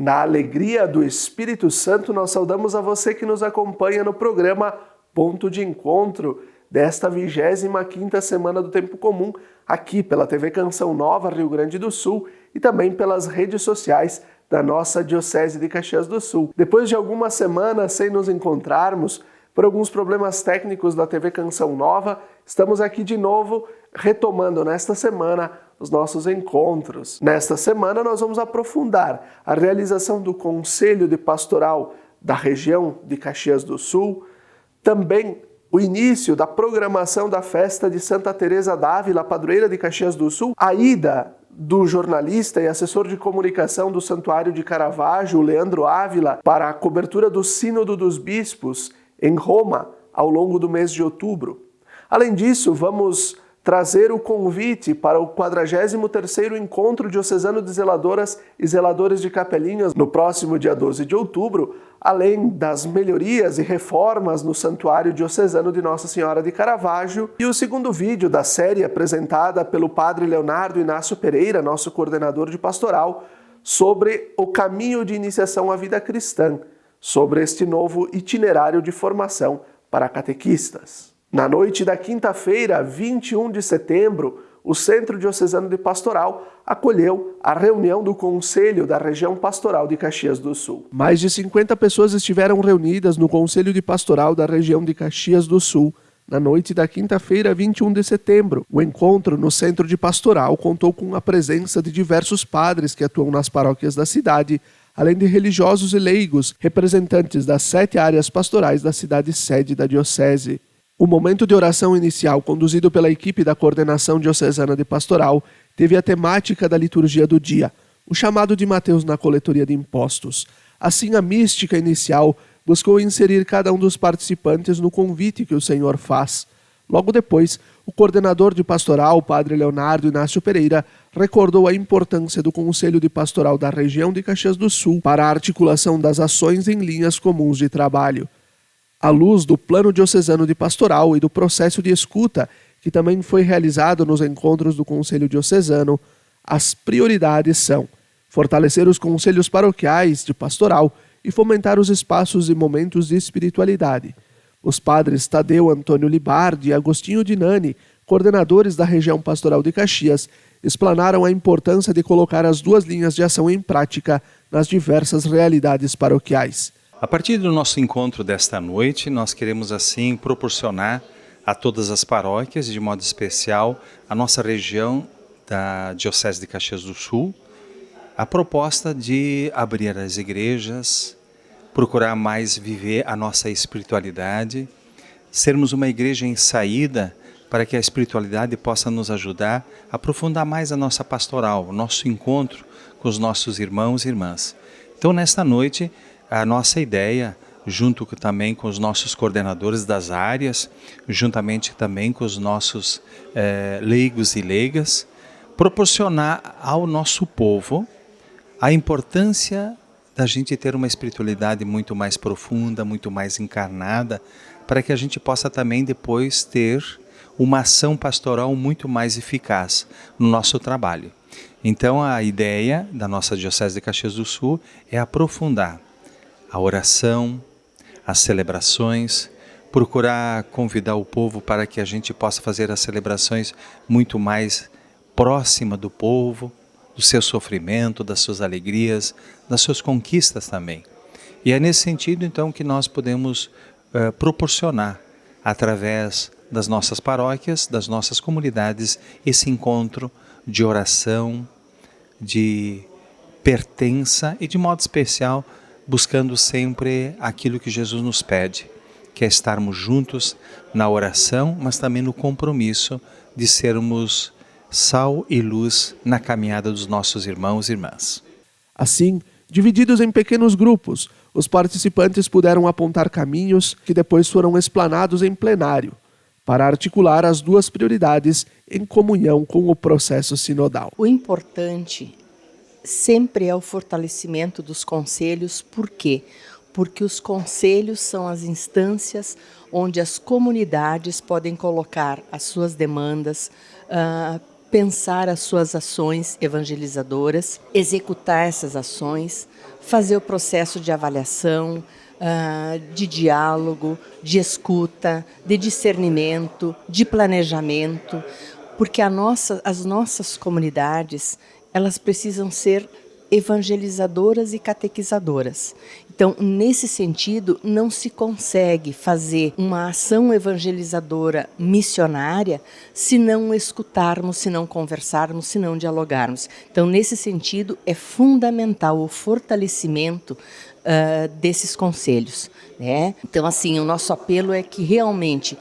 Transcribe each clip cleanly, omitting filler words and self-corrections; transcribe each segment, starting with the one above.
Na alegria do Espírito Santo, nós saudamos a você que nos acompanha no programa Ponto de Encontro desta 25ª Semana do Tempo Comum, aqui pela TV Canção Nova, Rio Grande do Sul, e também pelas redes sociais da nossa Diocese de Caxias do Sul. Depois de algumas semanas sem nos encontrarmos, por alguns problemas técnicos da TV Canção Nova, estamos aqui de novo, retomando nesta semana os nossos encontros. Nesta semana nós vamos aprofundar a realização do Conselho de Pastoral da região de Caxias do Sul, também o início da programação da festa de Santa Teresa d'Ávila, padroeira de Caxias do Sul, a ida do jornalista e assessor de comunicação do Santuário de Caravaggio, Leandro Ávila, para a cobertura do Sínodo dos Bispos em Roma, ao longo do mês de outubro. Além disso, vamos trazer o convite para o 43º Encontro Diocesano de Zeladoras e Zeladores de Capelinhas no próximo dia 12 de outubro, além das melhorias e reformas no Santuário Diocesano de Nossa Senhora de Caravaggio, e o segundo vídeo da série apresentada pelo Padre Leonardo Inácio Pereira, nosso coordenador de pastoral, sobre o caminho de iniciação à vida cristã, sobre este novo itinerário de formação para catequistas. Na noite da quinta-feira, 21 de setembro, o Centro Diocesano de Pastoral acolheu a reunião do Conselho da Região Pastoral de Caxias do Sul. Mais de 50 pessoas estiveram reunidas no Conselho de Pastoral da região de Caxias do Sul na noite da quinta-feira, 21 de setembro. O encontro no Centro de Pastoral contou com a presença de diversos padres que atuam nas paróquias da cidade, além de religiosos e leigos, representantes das 7 áreas pastorais da cidade sede da Diocese. O momento de oração inicial, conduzido pela equipe da Coordenação Diocesana de Pastoral, teve a temática da liturgia do dia, o chamado de Mateus na coletoria de impostos. Assim, a mística inicial buscou inserir cada um dos participantes no convite que o Senhor faz. Logo depois, o coordenador de pastoral, Padre Leonardo Inácio Pereira, recordou a importância do Conselho de Pastoral da região de Caxias do Sul para a articulação das ações em linhas comuns de trabalho. À luz do Plano Diocesano de Pastoral e do processo de escuta, que também foi realizado nos encontros do Conselho Diocesano, as prioridades são fortalecer os conselhos paroquiais de pastoral e fomentar os espaços e momentos de espiritualidade. Os padres Tadeu Antônio Libardi e Agostinho Dinani, coordenadores da região pastoral de Caxias, explanaram a importância de colocar as duas linhas de ação em prática nas diversas realidades paroquiais. A partir do nosso encontro desta noite, nós queremos assim proporcionar a todas as paróquias, de modo especial a nossa região da Diocese de Caxias do Sul, a proposta de abrir as igrejas, procurar mais viver a nossa espiritualidade, sermos uma igreja em saída para que a espiritualidade possa nos ajudar a aprofundar mais a nossa pastoral, o nosso encontro com os nossos irmãos e irmãs. Então, nesta noite, a nossa ideia, junto também com os nossos coordenadores das áreas, juntamente também com os nossos leigos e leigas, proporcionar ao nosso povo a importância da gente ter uma espiritualidade muito mais profunda, muito mais encarnada, para que a gente possa também depois ter uma ação pastoral muito mais eficaz no nosso trabalho. Então, a ideia da nossa Diocese de Caxias do Sul é aprofundar a oração, as celebrações, procurar convidar o povo para que a gente possa fazer as celebrações muito mais próxima do povo, do seu sofrimento, das suas alegrias, das suas conquistas também. E é nesse sentido, então, que nós podemos proporcionar, através das nossas paróquias, das nossas comunidades, esse encontro de oração, de pertença e, de modo especial, buscando sempre aquilo que Jesus nos pede, que é estarmos juntos na oração, mas também no compromisso de sermos sal e luz na caminhada dos nossos irmãos e irmãs. Assim, divididos em pequenos grupos, os participantes puderam apontar caminhos que depois foram explanados em plenário, para articular as duas prioridades em comunhão com o processo sinodal. O importante sempre é o fortalecimento dos conselhos. Por quê? Porque os conselhos são as instâncias onde as comunidades podem colocar as suas demandas, pensar as suas ações evangelizadoras, executar essas ações, fazer o processo de avaliação, de diálogo, de escuta, de discernimento, de planejamento, porque as nossas comunidades, elas precisam ser evangelizadoras e catequizadoras. Então, nesse sentido, não se consegue fazer uma ação evangelizadora missionária se não escutarmos, se não conversarmos, se não dialogarmos. Então, nesse sentido, é fundamental o fortalecimento desses conselhos, né? Então, assim, o nosso apelo é que realmente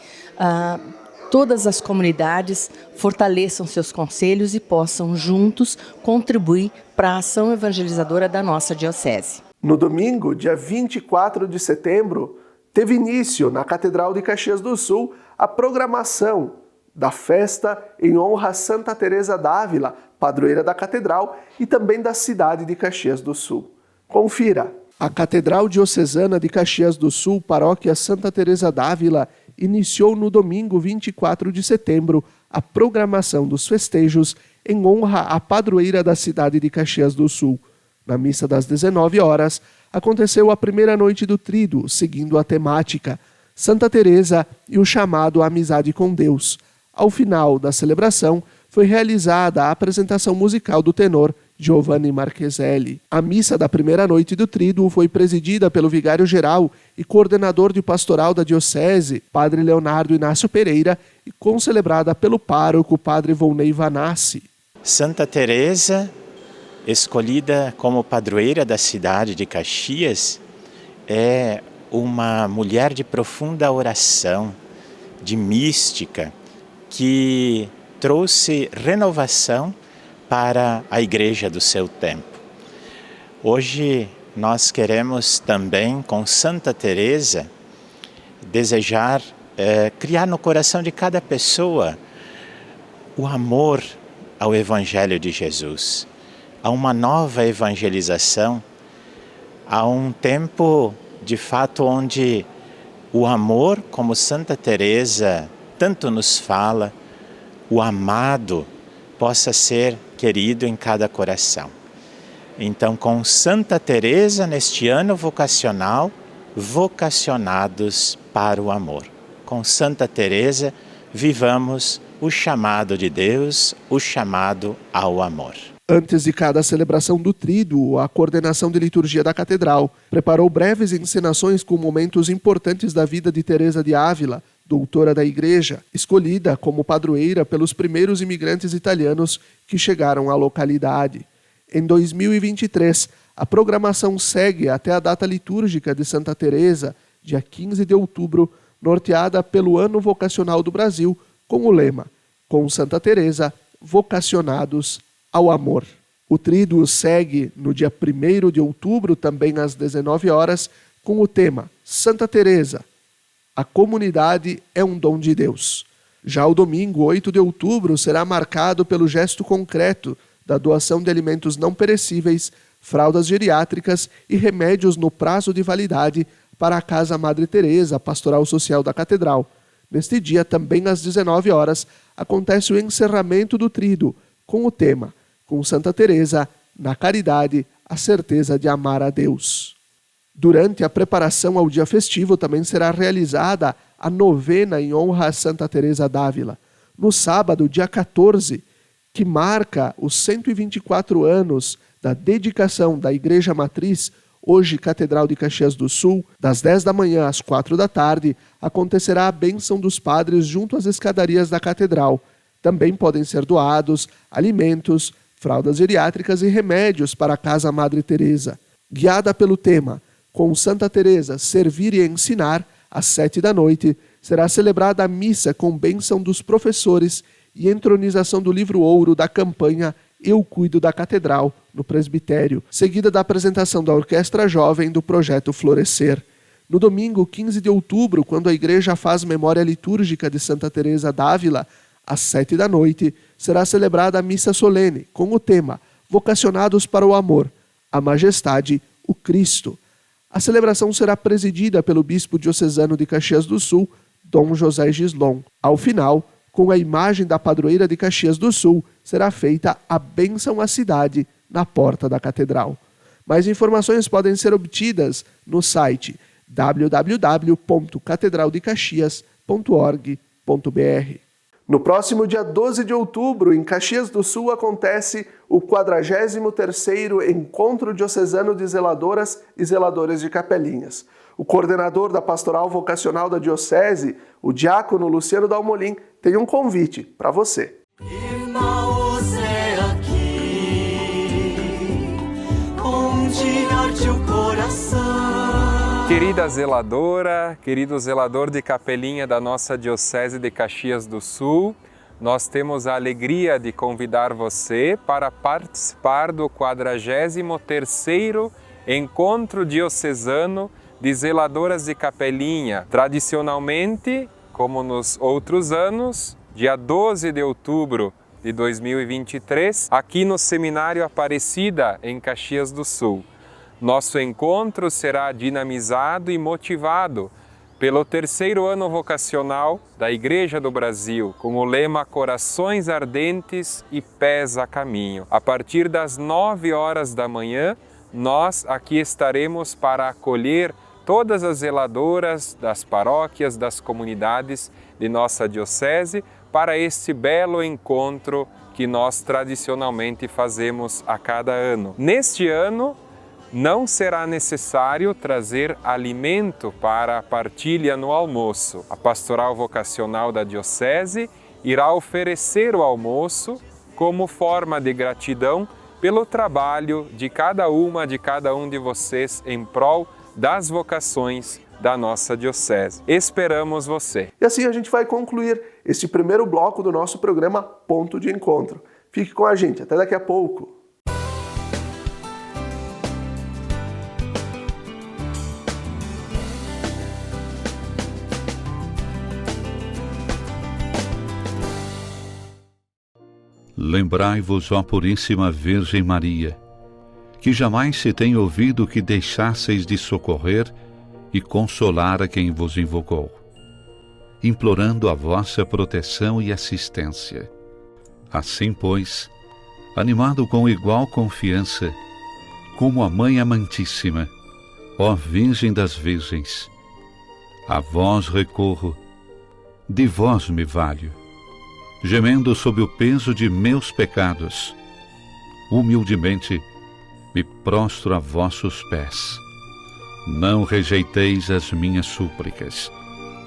todas as comunidades fortaleçam seus conselhos e possam juntos contribuir para a ação evangelizadora da nossa diocese. No domingo, dia 24 de setembro, teve início na Catedral de Caxias do Sul a programação da festa em honra a Santa Teresa d'Ávila, padroeira da Catedral e também da cidade de Caxias do Sul. Confira! A Catedral Diocesana de Caxias do Sul, Paróquia Santa Teresa d'Ávila, iniciou no domingo 24 de setembro a programação dos festejos em honra à padroeira da cidade de Caxias do Sul. Na missa das 19 horas, aconteceu a primeira noite do Tríduo, seguindo a temática Santa Teresa e o chamado à amizade com Deus. Ao final da celebração, foi realizada a apresentação musical do tenor Giovanni Marcheselli. A missa da primeira noite do Tríduo foi presidida pelo vigário-geral e coordenador de pastoral da Diocese, Padre Leonardo Inácio Pereira, e concelebrada pelo pároco, Padre Volney Vanassi. Santa Teresa, escolhida como padroeira da cidade de Caxias, é uma mulher de profunda oração, de mística, que trouxe renovação para a igreja do seu tempo. Hoje nós queremos também, com Santa Teresa, desejar criar no coração de cada pessoa o amor ao Evangelho de Jesus, a uma nova evangelização, a um tempo de fato onde o amor, como Santa Teresa tanto nos fala, o amado possa ser querido em cada coração. Então, com Santa Teresa, neste ano vocacional, vocacionados para o amor. Com Santa Teresa, vivamos o chamado de Deus, o chamado ao amor. Antes de cada celebração do Tríduo, a coordenação de liturgia da Catedral preparou breves encenações com momentos importantes da vida de Teresa de Ávila, doutora da Igreja, escolhida como padroeira pelos primeiros imigrantes italianos que chegaram à localidade. Em 2023, a programação segue até a data litúrgica de Santa Teresa, dia 15 de outubro, norteada pelo Ano Vocacional do Brasil, com o lema Com Santa Teresa, vocacionados ao amor. O Tríduo segue no dia 1º de outubro, também às 19 horas, com o tema Santa Teresa, a comunidade é um dom de Deus. Já o domingo, 8 de outubro, será marcado pelo gesto concreto da doação de alimentos não perecíveis, fraldas geriátricas e remédios no prazo de validade para a Casa Madre Teresa, Pastoral Social da Catedral. Neste dia, também às 19 horas, acontece o encerramento do Tríduo, com o tema Com Santa Teresa, na caridade, a certeza de amar a Deus. Durante a preparação ao dia festivo também será realizada a novena em honra a Santa Teresa d'Ávila. No sábado, dia 14, que marca os 124 anos da dedicação da Igreja Matriz, hoje Catedral de Caxias do Sul, das 10 da manhã às 4 da tarde, acontecerá a bênção dos padres junto às escadarias da Catedral. Também podem ser doados alimentos, fraldas geriátricas e remédios para a Casa Madre Teresa. Guiada pelo tema Com Santa Teresa, servir e ensinar, às 7 da noite, será celebrada a missa com bênção dos professores e entronização do livro ouro da campanha Eu Cuido da Catedral, no presbitério, seguida da apresentação da Orquestra Jovem do projeto Florescer. No domingo, 15 de outubro, quando a Igreja faz memória litúrgica de Santa Teresa d'Ávila, às 7 da noite, será celebrada a missa solene, com o tema Vocacionados para o Amor, a Majestade, o Cristo. A celebração será presidida pelo bispo diocesano de Caxias do Sul, Dom José Gislon. Ao final, com a imagem da padroeira de Caxias do Sul, será feita a bênção à cidade na porta da catedral. Mais informações podem ser obtidas no site www.catedraldecaxias.org.br. No próximo dia 12 de outubro, em Caxias do Sul, acontece o 43º Encontro Diocesano de Zeladoras e Zeladores de Capelinhas. O coordenador da Pastoral Vocacional da Diocese, o diácono Luciano Dalmolin, tem um convite para você. Irmãos, é aqui onde arde o coração. Querida zeladora, querido zelador de capelinha da nossa Diocese de Caxias do Sul, nós temos a alegria de convidar você para participar do 43º Encontro Diocesano de Zeladoras de Capelinha. Tradicionalmente, como nos outros anos, dia 12 de outubro de 2023, aqui no Seminário Aparecida, em Caxias do Sul. Nosso encontro será dinamizado e motivado pelo 3º ano vocacional da Igreja do Brasil, com o lema Corações Ardentes e Pés a Caminho. A partir das 9 horas da manhã, nós aqui estaremos para acolher todas as zeladoras das paróquias, das comunidades de nossa Diocese, para este belo encontro que nós tradicionalmente fazemos a cada ano. Neste ano, não será necessário trazer alimento para a partilha no almoço. A Pastoral Vocacional da Diocese irá oferecer o almoço como forma de gratidão pelo trabalho de cada um de vocês em prol das vocações da nossa Diocese. Esperamos você! E assim a gente vai concluir este primeiro bloco do nosso programa Ponto de Encontro. Fique com a gente, até daqui a pouco! Lembrai-vos, ó Puríssima Virgem Maria, que jamais se tem ouvido que deixasseis de socorrer e consolar a quem vos invocou, implorando a vossa proteção e assistência. Assim, pois, animado com igual confiança, como a Mãe Amantíssima, ó Virgem das Virgens, a vós recorro, de vós me valho, gemendo sob o peso de meus pecados, humildemente me prostro a vossos pés. Não rejeiteis as minhas súplicas,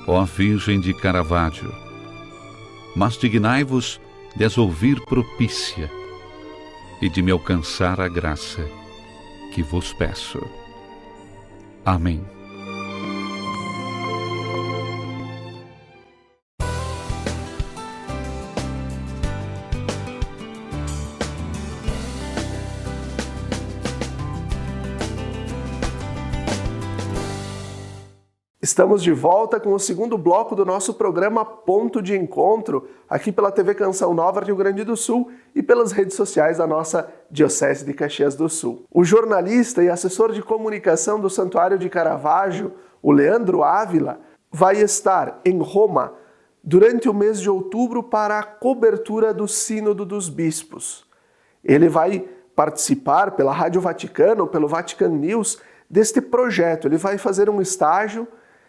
ó Virgem de Caravaggio, mas dignai-vos de as ouvir propícia e de me alcançar a graça que vos peço. Amém. Estamos de volta com o segundo bloco do nosso programa Ponto de Encontro, aqui pela TV Canção Nova Rio Grande do Sul e pelas redes sociais da nossa Diocese de Caxias do Sul. O jornalista e assessor de comunicação do Santuário de Caravaggio, o Leandro Ávila, vai estar em Roma durante o mês de outubro para a cobertura do Sínodo dos Bispos. Ele vai participar pela Rádio Vaticano, pelo Vatican News, deste projeto. Ele vai fazer um estágio,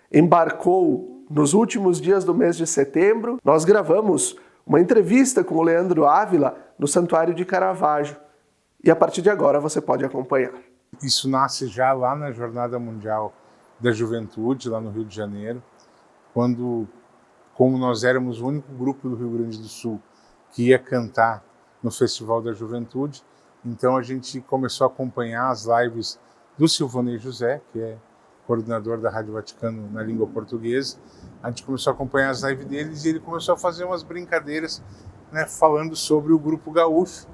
embarcou nos últimos dias do mês de setembro. Nós gravamos uma entrevista com o Leandro Ávila no Santuário de Caravaggio. E a partir de agora você pode acompanhar. Isso nasce já lá na Jornada Mundial da Juventude, lá no Rio de Janeiro, quando, como nós éramos o único grupo do Rio Grande do Sul que ia cantar no Festival da Juventude, então a gente começou a acompanhar as lives do Silvonei José, que é coordenador da Rádio Vaticano na língua portuguesa. A gente começou a acompanhar as lives deles e ele começou a fazer umas brincadeiras, né, falando sobre o Grupo Gaúcho.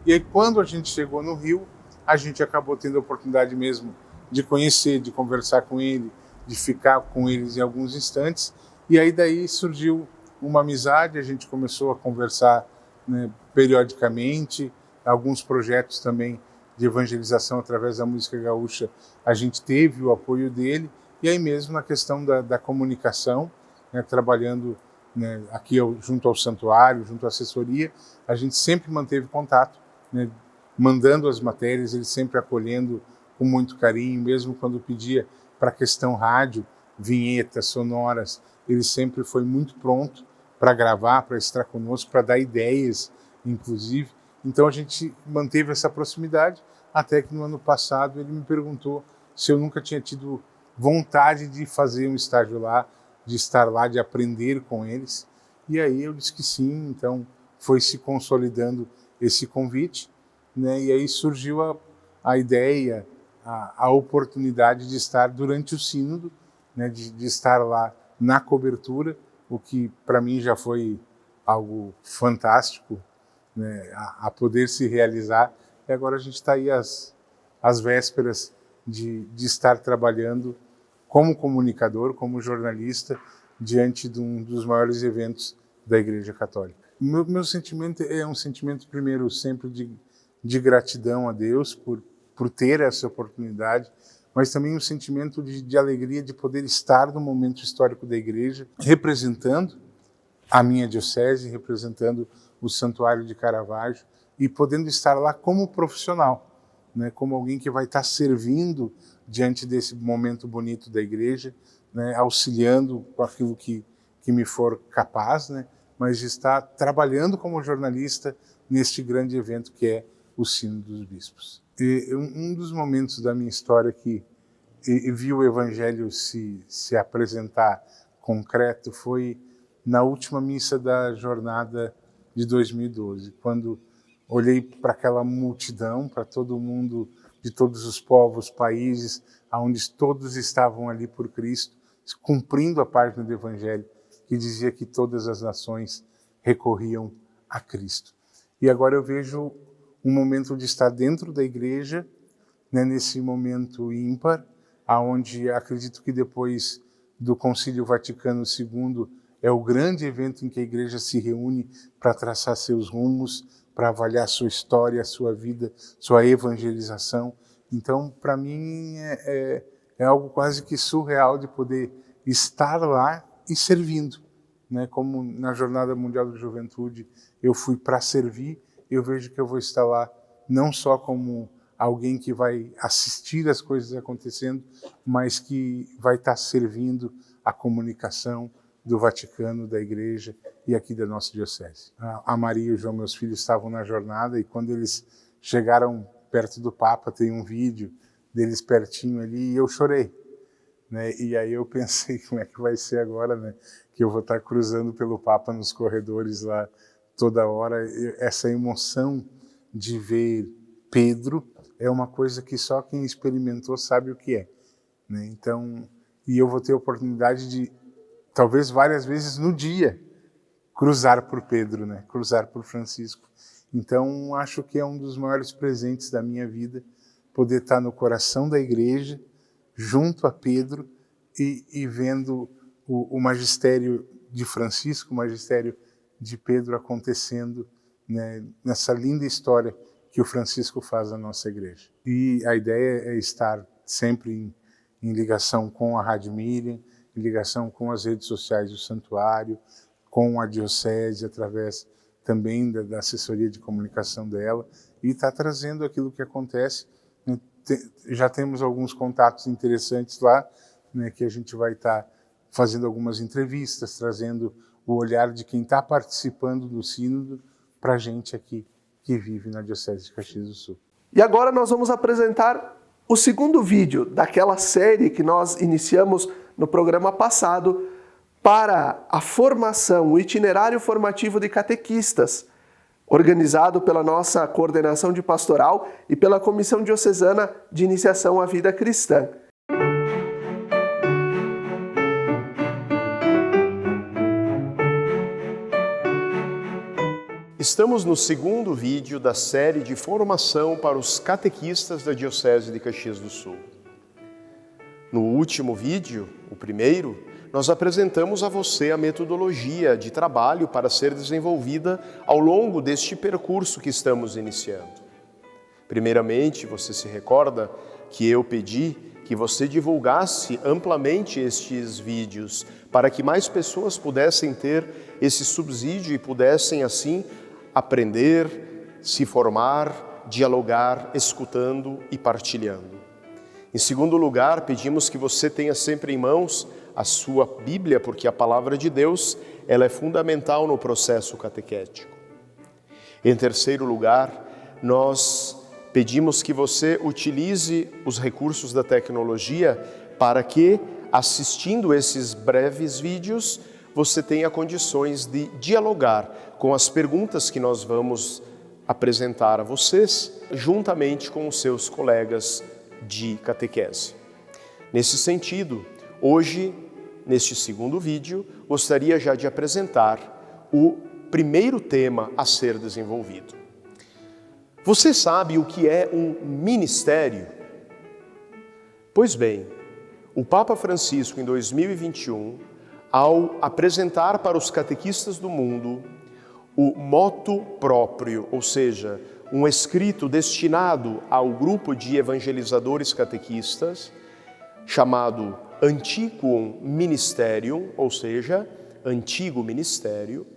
E aí, quando a gente chegou no Rio, a gente acabou tendo a oportunidade mesmo de conhecer, de conversar com ele, de ficar com eles em alguns instantes. E aí daí surgiu uma amizade, a gente começou a conversar, né, periodicamente, alguns projetos também de evangelização através da música gaúcha, a gente teve o apoio dele, e aí mesmo na questão da comunicação, né, trabalhando, né, aqui junto ao santuário, junto à assessoria, a gente sempre manteve contato, né, mandando as matérias, ele sempre acolhendo com muito carinho, mesmo quando pedia para a questão rádio, vinhetas sonoras, ele sempre foi muito pronto para gravar, para estar conosco, para dar ideias, inclusive. Então a gente manteve essa proximidade, até que no ano passado ele me perguntou se eu nunca tinha tido vontade de fazer um estágio lá, de estar lá, de aprender com eles. E aí eu disse que sim, então foi se consolidando esse convite, né? E aí surgiu a ideia, a oportunidade de estar durante o sínodo, né? de estar lá na cobertura, o que para mim já foi algo fantástico, né? a poder se realizar. E agora a gente está aí às vésperas de estar trabalhando como comunicador, como jornalista, diante de um dos maiores eventos da Igreja Católica. Meu sentimento é um sentimento, primeiro, sempre de gratidão a Deus por ter essa oportunidade, mas também um sentimento de alegria de poder estar no momento histórico da Igreja, representando a minha diocese, representando o Santuário de Caravaggio e podendo estar lá como profissional, né, como alguém que vai estar servindo diante desse momento bonito da Igreja, né, auxiliando com aquilo que me for capaz, né, mas estar trabalhando como jornalista neste grande evento que é o Sínodo dos Bispos. E um dos momentos da minha história que vi o Evangelho se apresentar concreto foi na última missa da jornada de 2012, quando olhei para aquela multidão, para todo mundo, de todos os povos, países, onde todos estavam ali por Cristo, cumprindo a página do Evangelho, que dizia que todas as nações recorriam a Cristo. E agora eu vejo um momento de estar dentro da igreja, né, nesse momento ímpar, aonde acredito que depois do Concílio Vaticano II é o grande evento em que a igreja se reúne para traçar seus rumos, para avaliar sua história, sua vida, sua evangelização. Então, para mim, é algo quase que surreal de poder estar lá e servindo, né? Como na Jornada Mundial da Juventude eu fui para servir, eu vejo que eu vou estar lá não só como alguém que vai assistir as coisas acontecendo, mas que vai estar servindo a comunicação do Vaticano, da Igreja e aqui da nossa diocese. A Maria e o João, meus filhos, estavam na jornada e quando eles chegaram perto do Papa, tem um vídeo deles pertinho ali e eu chorei, né? E aí eu pensei, como é que vai ser agora, né? Que eu vou estar cruzando pelo Papa nos corredores lá toda hora. Essa emoção de ver Pedro é uma coisa que só quem experimentou sabe o que é, né? Então, e eu vou ter a oportunidade de, talvez várias vezes no dia, cruzar por Pedro, né? Cruzar por Francisco. Então, acho que é um dos maiores presentes da minha vida, poder estar no coração da igreja, junto a Pedro e vendo o magistério de Francisco, o magistério de Pedro acontecendo, né, nessa linda história que o Francisco faz na nossa igreja. E a ideia é estar sempre em ligação com a Rádio Miriam, em ligação com as redes sociais do Santuário, com a Diocese, através também da assessoria de comunicação dela, e está trazendo aquilo que acontece. Já temos alguns contatos interessantes lá, né, que a gente vai estar fazendo algumas entrevistas, trazendo o olhar de quem está participando do sínodo para a gente aqui que vive na Diocese de Caxias do Sul. E agora nós vamos apresentar o segundo vídeo daquela série que nós iniciamos no programa passado para a formação, o itinerário formativo de catequistas, organizado pela nossa coordenação de pastoral e pela Comissão Diocesana de Iniciação à Vida Cristã. Estamos no segundo vídeo da série de formação para os catequistas da Diocese de Caxias do Sul. No último vídeo, o primeiro, nós apresentamos a você a metodologia de trabalho para ser desenvolvida ao longo deste percurso que estamos iniciando. Primeiramente, você se recorda que eu pedi que você divulgasse amplamente estes vídeos para que mais pessoas pudessem ter esse subsídio e pudessem, assim, aprender, se formar, dialogar, escutando e partilhando. Em segundo lugar, pedimos que você tenha sempre em mãos a sua Bíblia, porque a palavra de Deus, ela é fundamental no processo catequético. Em terceiro lugar, nós pedimos que você utilize os recursos da tecnologia para que, assistindo esses breves vídeos, você tenha condições de dialogar com as perguntas que nós vamos apresentar a vocês, juntamente com os seus colegas de catequese. Nesse sentido, hoje, neste segundo vídeo, gostaria já de apresentar o primeiro tema a ser desenvolvido. Você sabe o que é um ministério? Pois bem, o Papa Francisco, em 2021, ao apresentar para os catequistas do mundo o motu proprio, ou seja, um escrito destinado ao grupo de evangelizadores catequistas, chamado Antiquum Ministerium, ou seja, Antigo Ministério,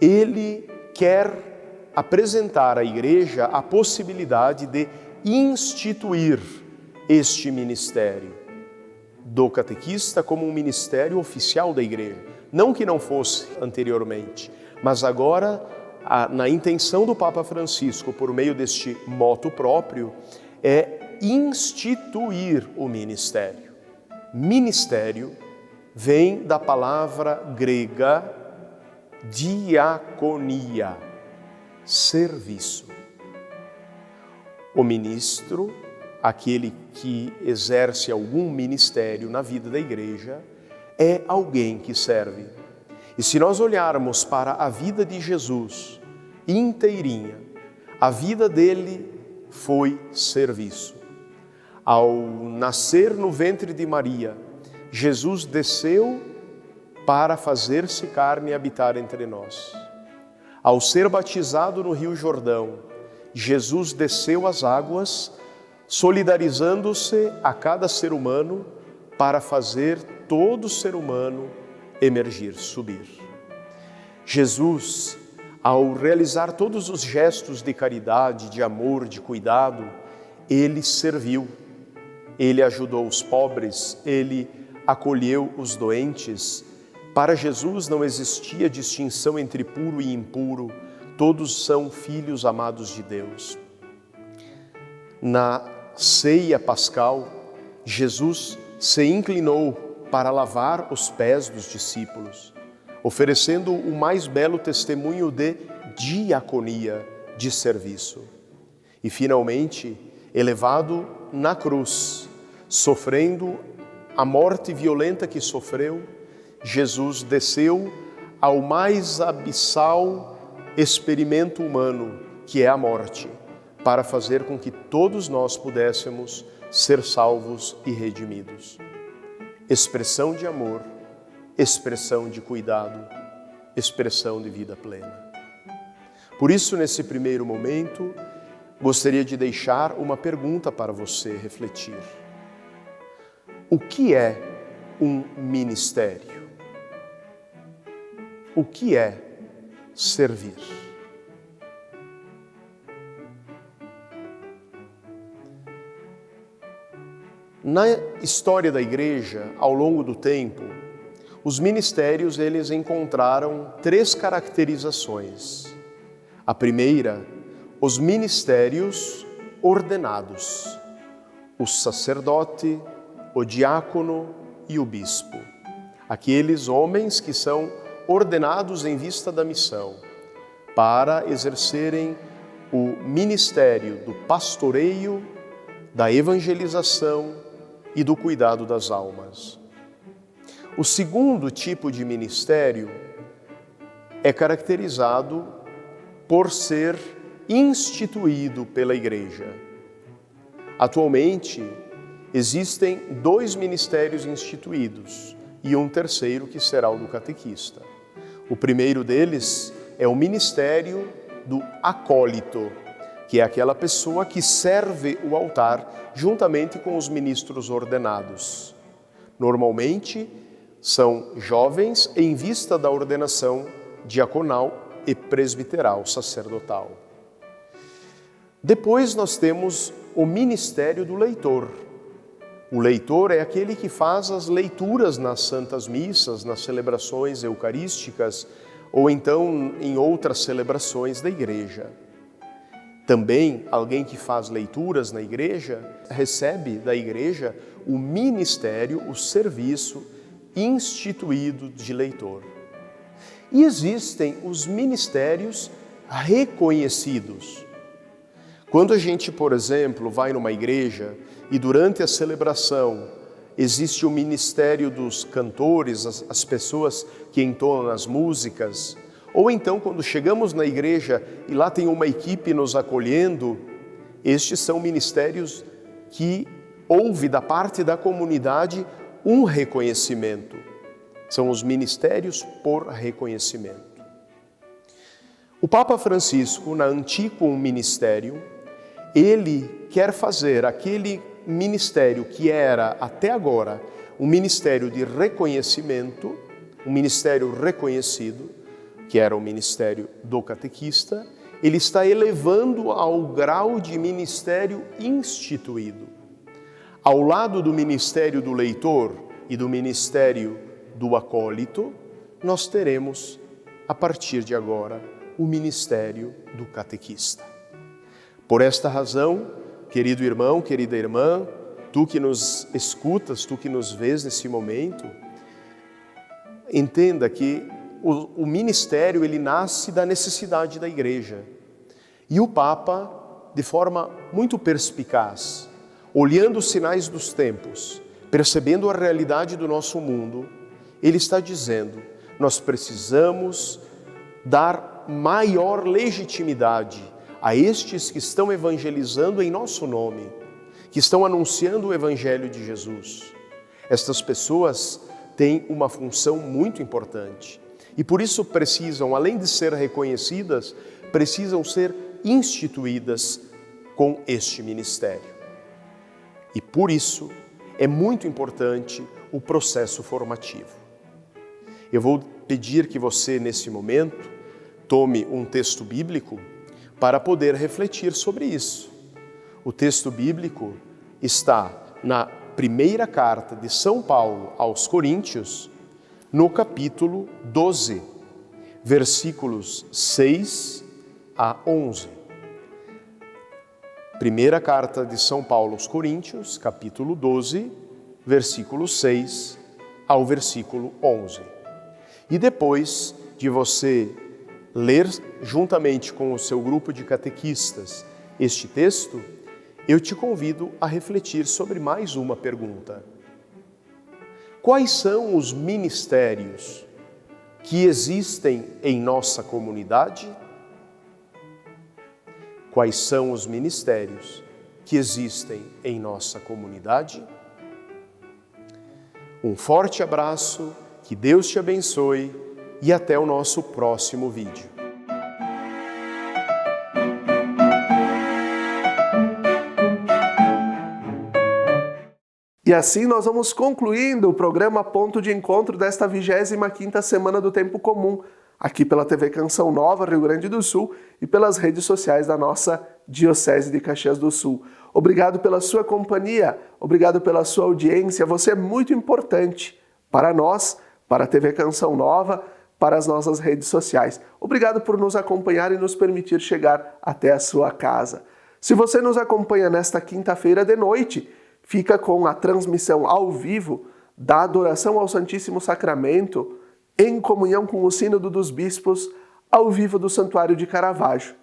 ele quer apresentar à Igreja a possibilidade de instituir este ministério do catequista como um ministério oficial da Igreja. Não que não fosse anteriormente, mas agora, na intenção do Papa Francisco, por meio deste motu próprio, é instituir o ministério. Ministério vem da palavra grega diaconia, serviço. O ministro, aquele que exerce algum ministério na vida da Igreja, é alguém que serve. E se nós olharmos para a vida de Jesus inteirinha, a vida dele foi serviço. Ao nascer no ventre de Maria, Jesus desceu para fazer-se carne e habitar entre nós. Ao ser batizado no Rio Jordão, Jesus desceu às águas, solidarizando-se a cada ser humano para fazer todo ser humano emergir, subir. Jesus, ao realizar todos os gestos de caridade, de amor, de cuidado, ele serviu, ele ajudou os pobres, ele acolheu os doentes. Para Jesus não existia distinção entre puro e impuro, todos são filhos amados de Deus. Na ceia pascal, Jesus se inclinou para lavar os pés dos discípulos, oferecendo o mais belo testemunho de diaconia, de serviço. E finalmente, elevado na cruz, sofrendo a morte violenta que sofreu, Jesus desceu ao mais abissal experimento humano, que é a morte, para fazer com que todos nós pudéssemos ser salvos e redimidos. Expressão de amor, expressão de cuidado, expressão de vida plena. Por isso, nesse primeiro momento, gostaria de deixar uma pergunta para você refletir. O que é um ministério? O que é servir? Na história da Igreja, ao longo do tempo, os ministérios eles encontraram três caracterizações. A primeira, os ministérios ordenados, o sacerdote, o diácono e o bispo. Aqueles homens que são ordenados em vista da missão para exercerem o ministério do pastoreio, da evangelização e do cuidado das almas. O segundo tipo de ministério é caracterizado por ser instituído pela Igreja. Atualmente, existem 2 ministérios instituídos e um terceiro que será o do catequista. O primeiro deles é o ministério do acólito, que é aquela pessoa que serve o altar juntamente com os ministros ordenados. Normalmente, são jovens em vista da ordenação diaconal e presbiteral, sacerdotal. Depois nós temos o ministério do leitor, O leitor é aquele que faz as leituras nas santas missas, nas celebrações eucarísticas ou então em outras celebrações da igreja. Também alguém que faz leituras na igreja recebe da igreja o ministério, o serviço instituído de leitor. E existem os ministérios reconhecidos. Quando a gente, por exemplo, vai numa igreja e durante a celebração existe o ministério dos cantores, as pessoas que entonam as músicas, ou então quando chegamos na igreja e lá tem uma equipe nos acolhendo, estes são ministérios que houve da parte da comunidade um reconhecimento. São os ministérios por reconhecimento. O Papa Francisco, na Antiquum Ministerium, ele quer fazer aquele ministério que era até agora um ministério de reconhecimento, um ministério reconhecido, que era o ministério do catequista, ele está elevando ao grau de ministério instituído. Ao lado do ministério do leitor e do ministério do acólito, nós teremos, a partir de agora, o ministério do catequista. Por esta razão, querido irmão, querida irmã, tu que nos escutas, tu que nos vês nesse momento, entenda que o ministério ele nasce da necessidade da igreja. E o Papa, de forma muito perspicaz, olhando os sinais dos tempos, percebendo a realidade do nosso mundo, ele está dizendo, nós precisamos dar maior legitimidade a estes que estão evangelizando em nosso nome, que estão anunciando o Evangelho de Jesus. Estas pessoas têm uma função muito importante e por isso precisam, além de ser reconhecidas, precisam ser instituídas com este ministério. E por isso é muito importante o processo formativo. Eu vou pedir que você, nesse momento, tome um texto bíblico para poder refletir sobre isso. O texto bíblico está na primeira carta de São Paulo aos Coríntios, no capítulo 12, versículos 6 a 11. Primeira carta de São Paulo aos Coríntios, capítulo 12, versículo 6 ao versículo 11. E depois de você ler juntamente com o seu grupo de catequistas este texto, eu te convido a refletir sobre mais uma pergunta. Quais são os ministérios que existem em nossa comunidade? Quais são os ministérios que existem em nossa comunidade? Um forte abraço, que Deus te abençoe e até o nosso próximo vídeo. E assim nós vamos concluindo o programa Ponto de Encontro desta 25ª Semana do Tempo Comum, aqui pela TV Canção Nova, Rio Grande do Sul, e pelas redes sociais da nossa Diocese de Caxias do Sul. Obrigado pela sua companhia, obrigado pela sua audiência, você é muito importante para nós, para a TV Canção Nova, para as nossas redes sociais. Obrigado por nos acompanhar e nos permitir chegar até a sua casa. Se você nos acompanha nesta quinta-feira de noite, fica com a transmissão ao vivo da adoração ao Santíssimo Sacramento, em comunhão com o Sínodo dos Bispos, ao vivo do Santuário de Caravaggio.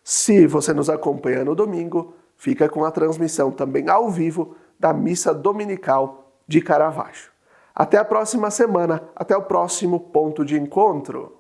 Se você nos acompanha no domingo, fica com a transmissão também ao vivo da Missa Dominical de Caravaggio. Até a próxima semana, até o próximo Ponto de Encontro.